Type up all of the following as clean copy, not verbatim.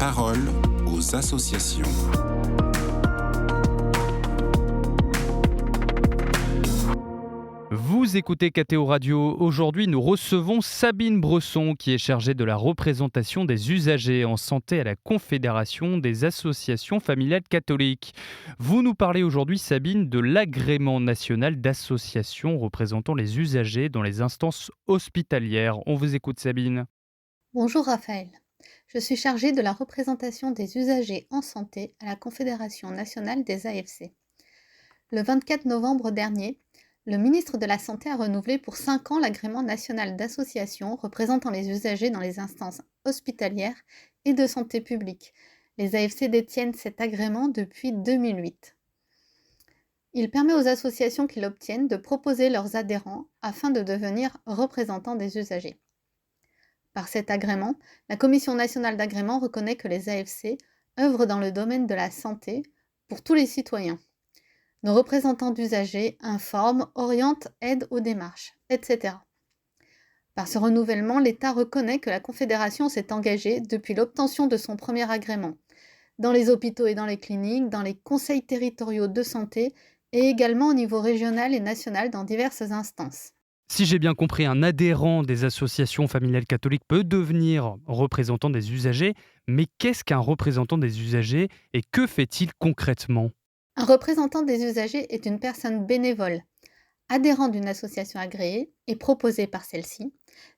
parole aux associations. Vous écoutez KTO Radio. Aujourd'hui, nous recevons Sabine Bresson, qui est chargée de la représentation des usagers en santé à la Confédération des associations familiales catholiques. Vous nous parlez aujourd'hui, Sabine, de l'agrément national d'associations représentant les usagers dans les instances hospitalières. On vous écoute, Sabine. Bonjour Raphaël, je suis chargée de la représentation des usagers en santé à la Confédération nationale des AFC. Le 24 novembre dernier, le ministre de la Santé a renouvelé pour 5 ans l'agrément national d'associations représentant les usagers dans les instances hospitalières et de santé publique. Les AFC détiennent cet agrément depuis 2008. Il permet aux associations qui l'obtiennent de proposer leurs adhérents afin de devenir représentants des usagers. Par cet agrément, la Commission nationale d'agrément reconnaît que les AFC œuvrent dans le domaine de la santé pour tous les citoyens. Nos représentants d'usagers informent, orientent, aident aux démarches, etc. Par ce renouvellement, l'État reconnaît que la Confédération s'est engagée depuis l'obtention de son premier agrément, dans les hôpitaux et dans les cliniques, dans les conseils territoriaux de santé et également au niveau régional et national dans diverses instances. Si j'ai bien compris, un adhérent des associations familiales catholiques peut devenir représentant des usagers, mais qu'est-ce qu'un représentant des usagers et que fait-il concrètement ? Un représentant des usagers est une personne bénévole, adhérent d'une association agréée et proposée par celle-ci,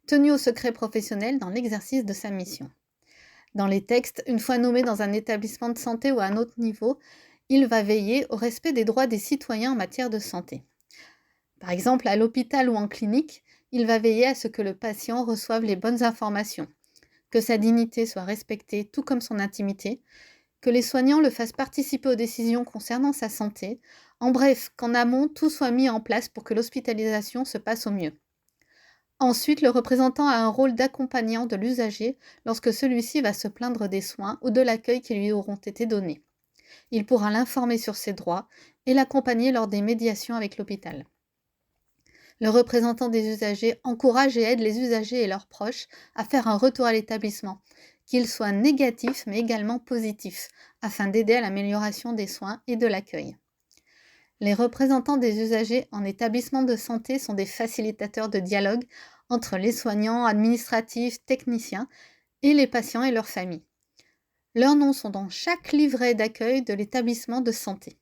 tenue au secret professionnel dans l'exercice de sa mission. Dans les textes, une fois nommé dans un établissement de santé ou à un autre niveau, il va veiller au respect des droits des citoyens en matière de santé. Par exemple, à l'hôpital ou en clinique, il va veiller à ce que le patient reçoive les bonnes informations, que sa dignité soit respectée tout comme son intimité, que les soignants le fassent participer aux décisions concernant sa santé, en bref, qu'en amont, tout soit mis en place pour que l'hospitalisation se passe au mieux. Ensuite, le représentant a un rôle d'accompagnant de l'usager lorsque celui-ci va se plaindre des soins ou de l'accueil qui lui auront été donnés. Il pourra l'informer sur ses droits et l'accompagner lors des médiations avec l'hôpital. Le représentant des usagers encourage et aide les usagers et leurs proches à faire un retour à l'établissement, qu'il soit négatif mais également positif, afin d'aider à l'amélioration des soins et de l'accueil. Les représentants des usagers en établissement de santé sont des facilitateurs de dialogue entre les soignants, administratifs, techniciens et les patients et leurs familles. Leurs noms sont dans chaque livret d'accueil de l'établissement de santé.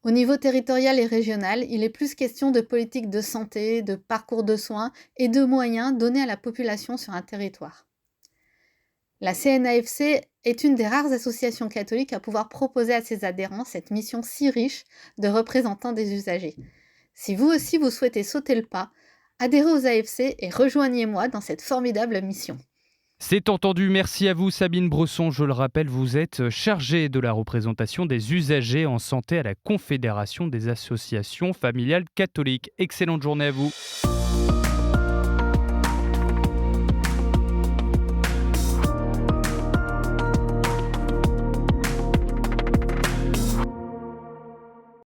Au niveau territorial et régional, il est plus question de politique de santé, de parcours de soins et de moyens donnés à la population sur un territoire. La CNAFC est une des rares associations catholiques à pouvoir proposer à ses adhérents cette mission si riche de représentants des usagers. Si vous aussi vous souhaitez sauter le pas, adhérez aux AFC et rejoignez-moi dans cette formidable mission. C'est entendu, merci à vous Sabine Bresson. Je le rappelle, vous êtes chargée de la représentation des usagers en santé à la Confédération des associations familiales catholiques. Excellente journée à vous.